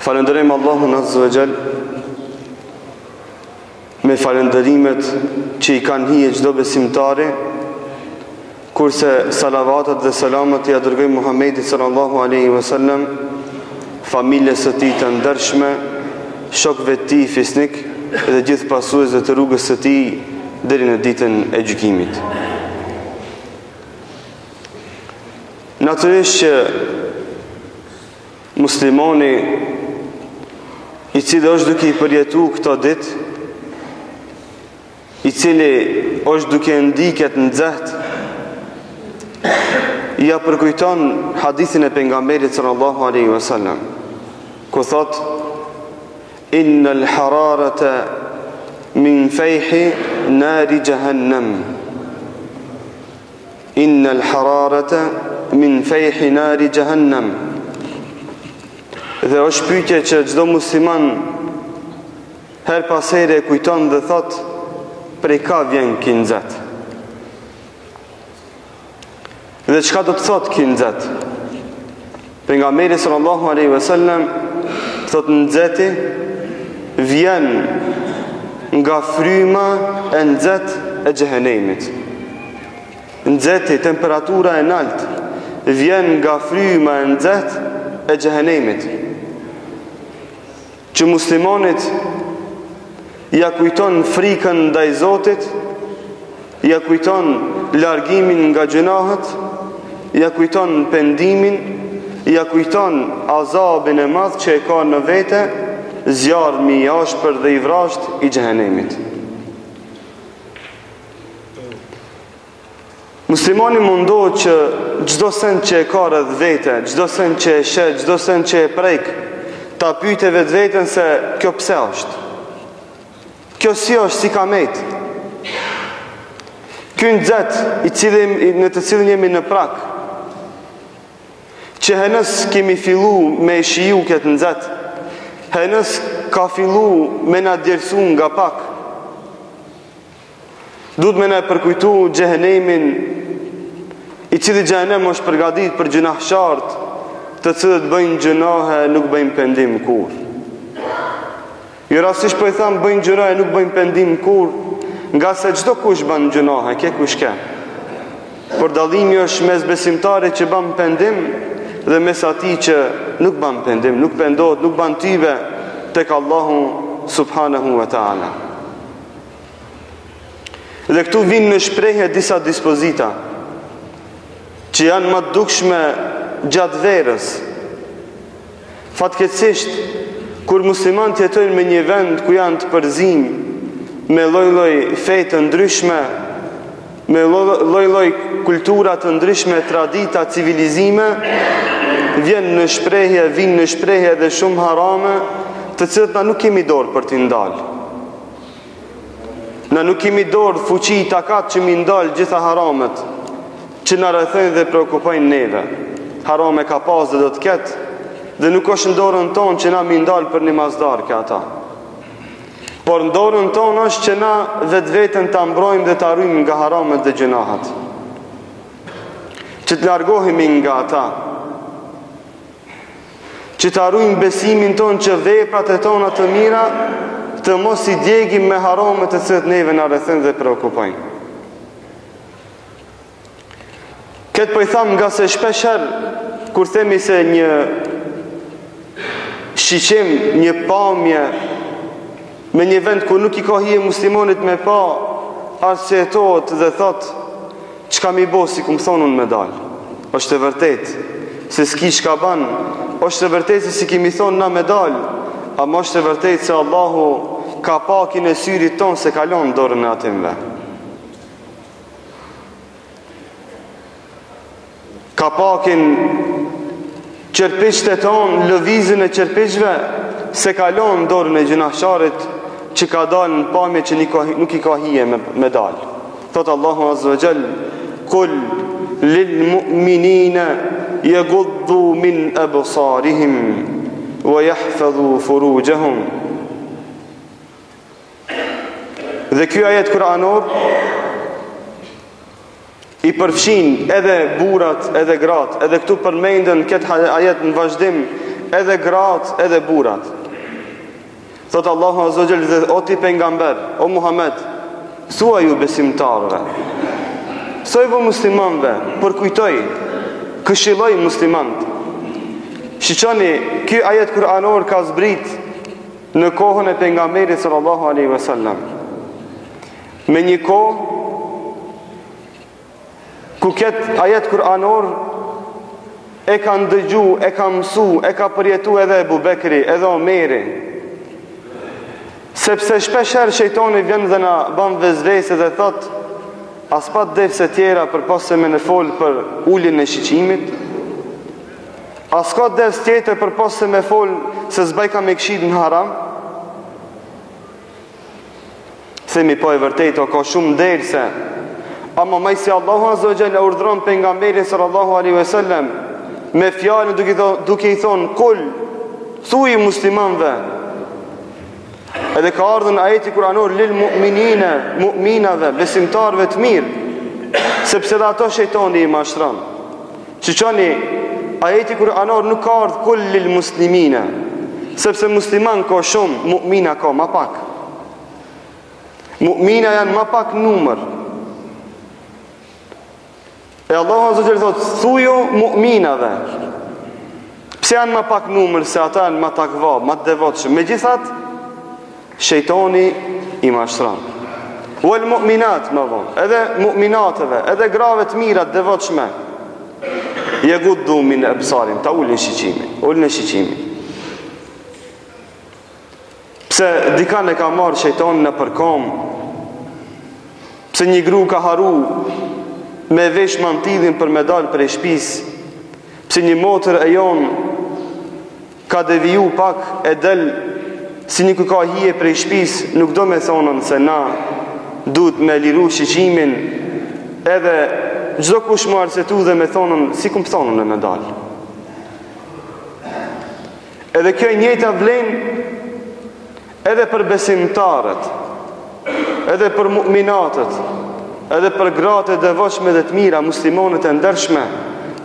Falenderojmë Allahun Azza wa Jall me falenderimet që i kanë hije çdo besimtari, kurse salavatat dhe selamat ja dërgojmë Muhammedit sallallahu alaihi wasallam, familjes së tij të ndershme, shokëve të tij fisnik dhe gjithë pasuesve të rrugës së tij deri në ditën e gjykimit. Natyrisht që muslimani i cili është duke i përjetu këto ditë, i cili është duke ndiket në nxehtë, ja përkujton hadithin e pejgamberit sallallahu alaihi wasallam, ku thot: innal hararata min fayhi nari jahannam. Innal hararata min fayhi nari jahannam. Dhe është pyetje që çdo musliman her pas here kujton dhe thot: prej ka vjen ky nxehtë? Dhe çka do të thot ky nxehtë? Pejgamberi sallallahu alaihi wasallam thot: nxehti vjen nga fryma e nxehtë e xhehenemit. Nxehti, temperatura e lartë, vjen nga fryma e nxehtë e xhehenemit, që muslimanit ja kujton frikën ndaj Zotit, ja kujton largimin nga gjunahet, ja kujton pendimin, ja kujton azabin e madh që e ka në vete, zjarmi i ashpër dhe i vrasht i xhehenemit. Muslimani mundohet që çdo send që e ka rreth vete, çdo send që e sheh, çdo send që e prek, ta pyete vetveten se kjo pse është? Kjo si është, si ka met? Ky nxehtë në të cilin jemi në prak, që henës kemi fillu me shiju këtë nxehtë, henës ka fillu me na djersu nga pak, duhet me na përkujtu xhehenemin, i cili xhehenem është përgatit për gjunahshartë, të cilët bëjnë gjunahe, nuk bëjnë pendim kur. Jo rastisht po i tham bëjnë gjunahe, nuk bëjnë pendim kur, nga se çdo kush bën gjunahe, ke kush ke. Por dallimi është mes besimtarit që bën pendim dhe mes atij që nuk bën pendim, nuk pendohet, nuk bën tybe tek Allahu subhanahu wa taala. Dhe këtu vinë në shprehje disa dispozita që janë më të dukshme gjatë verës. Fatkeqësisht, kur muslimanët jetojnë me një vend ku janë të përzim me lloj-lloj fe të ndryshme, me lloj-lloj kultura të ndryshme, tradita, civilizime, vinë në shprehje dhe shumë harame, të cilët na nuk kemi dorë për t'i ndalë. Na nuk kemi dorë fuqi i takat që mi ndalë gjitha haramet që na rrethojnë dhe preokupojnë neve. Harame ka pas dhe do të ketë, dhe nuk është në dorën tonë që na mi ndalë për një mazdar ka ata. Por në dorën tonë është që na vetveten ta mbrojmë dhe ta arrijmë nga haramet dhe gjunahat, që të largohemi nga ata, që të arrijmë besimin tonë që veprat e tona të mira të mos i djegim me haramet të cilët neve na rrethojnë dhe preokupojnë. Këtë po i tham nga se shpesher kur themi se një shiqim, një pamje me një vend ku nuk i ka hije muslimonit me pa, arsjetohet dhe thot: çka mi bo si ku më thonë unë me dal? Është e vërtet se s'ki çka ban, është e vërtet se si kemi thonë na me dal, ama është e vërtet se Allahu ka pakin e syrit ton se kalon dorën e atimve. Ka pakin qerpiçtë tonë, lëvizjen e qerpiçve se kalon dorën e gjunahsharit që ka dalë në pamje që nuk i ka hije me dalë. Thot Allahu Azza wa Jall: "Kul lil mu'minina yaghuddu min absarihim wa yahfazu furujahum." Dhe ky ajet kuranor i përfshin edhe burrat, edhe gratë, edhe këtu përmendën këtë ajet në vazhdim edhe gratë, edhe burat. Thotë Allahu Azza wa Jall dhe o ti pejgamber, o Muhammed, thua ju besimtarëve, thojë muslimanëve, përkujtoj, këshilloj muslimanët. Shiqoni, ky ajet kuranor ka zbrit në kohën e pejgamberit sallallahu alaihi wasallam. Me një kohë ku këtë ajet kuranor e ka ndëgju, e ka mësu, e ka përjetu edhe Ebu Bekri, edhe Omeri. Sepse shpesher shejtoni vjen dhe na ban vezvese dhe thot, as pa devse tjera për pas se me në folë për ullin e shiqimit, as ka devs tjetër për pas se me folë se zbajka me këshid në haram. Themi po e vërtet, o ka shumë derse, ama maj si Allahu Azza wa Jalla urdhron pejgamberin sallallahu alaihi wasallam me fjalën duke i thonë kul, thuaj muslimanëve. Edhe ka ardhur në ajeti kuranor lil mu'minina, mu'minave, besimtarëve të mirë, sepse dhe ato shejtani i mashtron. Çiçoni, ajeti kuranor nuk ka ardhur kul lil muslimina, sepse musliman ka shumë, mu'mina ka ma pak. Mu'mina janë ma pak numër. E Allahu Azza wa Jalla thotë, thuju mu'minave. Pse janë ma pak numër se ata janë ma takva, ma devotshëm. Megjithatë, shejtani i mashtron. Wal mu'minat, më vonë, edhe mu'minateve, edhe grave të mira të devotshme. Yaghuddu min absarin, ta ulin shiqimin. Pse dikan e ka marrë shejtani në përkom, pse një gru ka haru me vesh mantidhin për me dalë për e shpis, pse një motër e jon ka deviju pak e del si një ka hije për e shpis, nuk do me thonën se na duhet me liru shiqimin, edhe gjdo kush më arsetu dhe me thonën si kum thonën e me dalë. Edhe kjo njëta vlen edhe për besimtarët, edhe për mu'minatët, edhe për gratë e devotshme dhe të mira, muslimonët e ndershme,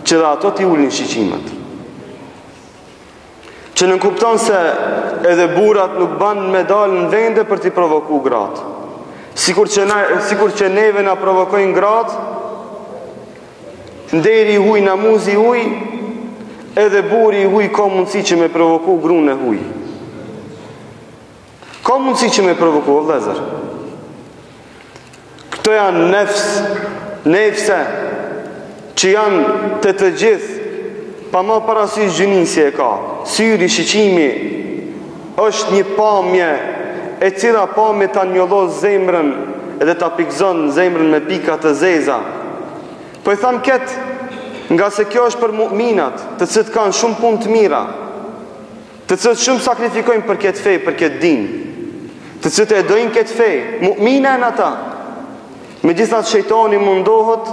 që dhe ato t'i ulin shiqimet. Që në kupton se edhe burat nuk ban me dalë në vende për t'i provoku gratë. Sikur që neve na provokojnë gratë, nderi huj, namuzi huj, edhe buri huj ka mundësi që me provoku grunë e huj. Ka mundësi që me provoku, vëllezër. Këto janë nefse që janë të gjithë, pa ma parasysh gjënin si e ka. Syri, shiqimi është një pamje e cila pamje ta njollos zemrën edhe ta pikzon zemrën me pika të zeza. Po i thamë ketë, nga se kjo është për mu'minat, të cilët kanë shumë punë të mira, të cilët shumë sakrifikojnë për këtë fej, për këtë din, të cilët e dojnë këtë fej, mu'mina e në ata. Me gjithat shejtani mundohet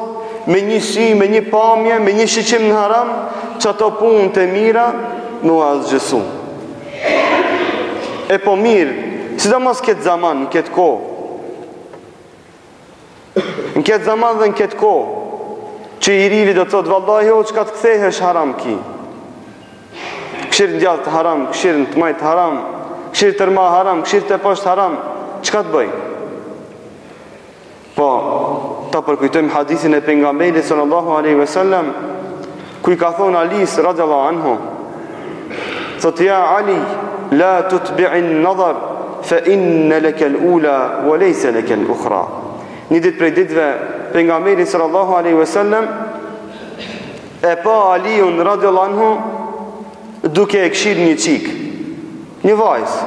me një sy, me një pamje, me një shiqim në haram, që ato punë të mira në azgjësu. E po mirë, sidomos këtë zaman, në këtë kohë, në këtë zaman dhe në këtë kohë, që i rivi do të thotë, vallahi o, që ka të kthehesh haram ki. Këshirë në gjallë të haram, këshirë në të majtë haram, këshirë të rma haram, këshirë të poshtë haram, që ka të bëj? Po, ta përkujtojmë hadithin e pejgamberit sallallahu alaihi wasallam, ku i ka thonë Alis radhiyallahu anhu, thotë ja Ali, la tutbi'in nadhar, fa inna laka al-ula wa laysa laka al-ukhra. Një ditë prej ditëve pejgamberi sallallahu alaihi wasallam e pa Aliun radhiyallahu anhu duke e kshir një çik, një vajzë.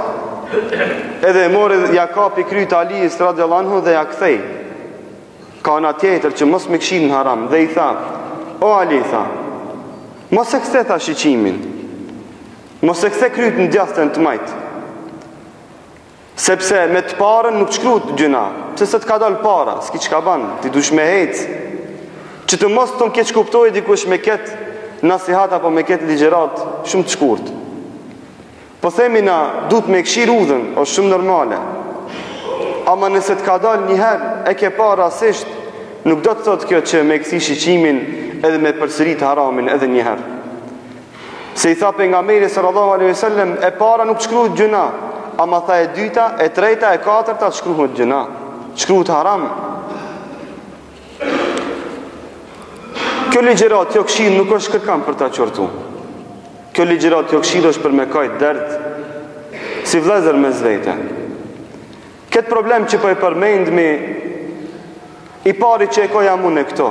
Edhe mori ja kapi kryt Alis radhiyallahu anhu dhe ja kthei. Ka ana tjetër që mos me kshir në haram dhe i tha: "O Ali, tha, mos e kthe tha shiqimin. Mos e kthe kryt në djathtën të majtë. Sepse me të parën nuk shkruhet gjëna, pse se të ka dalë para, s'ki çka ban, ti dush me hec. Që të mos ton keq kuptojë dikush me këtë nasihat apo me këtë ligjërat shumë të shkurt. Po themi na duhet me këshir udhën, është shumë normale. Ama nëse të ka dalë një herë, e ke para rasisht, nuk do të thotë kjo që me kthi shiqimin edhe me përsërit haramin edhe një herë. Se i tha pejgamberi sallallahu alaihi wasallam, e para nuk shkruhet gjuna, ama tha e dyta, e treta, e katërta shkruhet gjuna, shkruhet haram. Kjo ligjërat jo këshill nuk është kërkan për ta qortu. Kjo ligjërat jo këshill është për me kajt dert, si vëllezër mes vete. Këtë problem që po e përmendmi, i pari që e ka jam unë këto,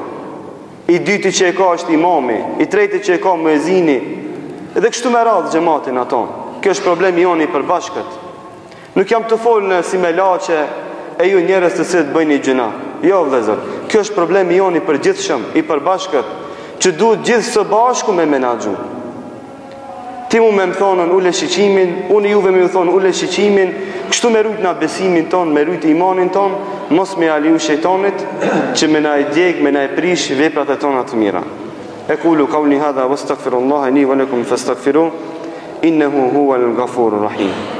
i dyti që e ka është imami, i treti që e ka muezini, edhe kështu me radhë xhamatin aton. Kjo është problemi joni i përbashkët. Nuk jam të folë në si me laçe e ju njerëz të cilët bëjnë gjëna. Jo vëllezër, kjo është problemi joni i përgjithshëm, i përbashkët, që duhet gjithë së bashku me menaxhu. Ti mu me më thonën ule shiqimin, unë juve me më thonë ule shiqimin, kështu me rujt nga besimin ton, me rujt imanin ton, mos me aliu shejtanit, që me na i djeg, me na i prish veprat e tona të mira. E kulu kauli hadha, wastaghfirullaha li wa lakum fastaghfiru, innehu huwal ghafurur rahim.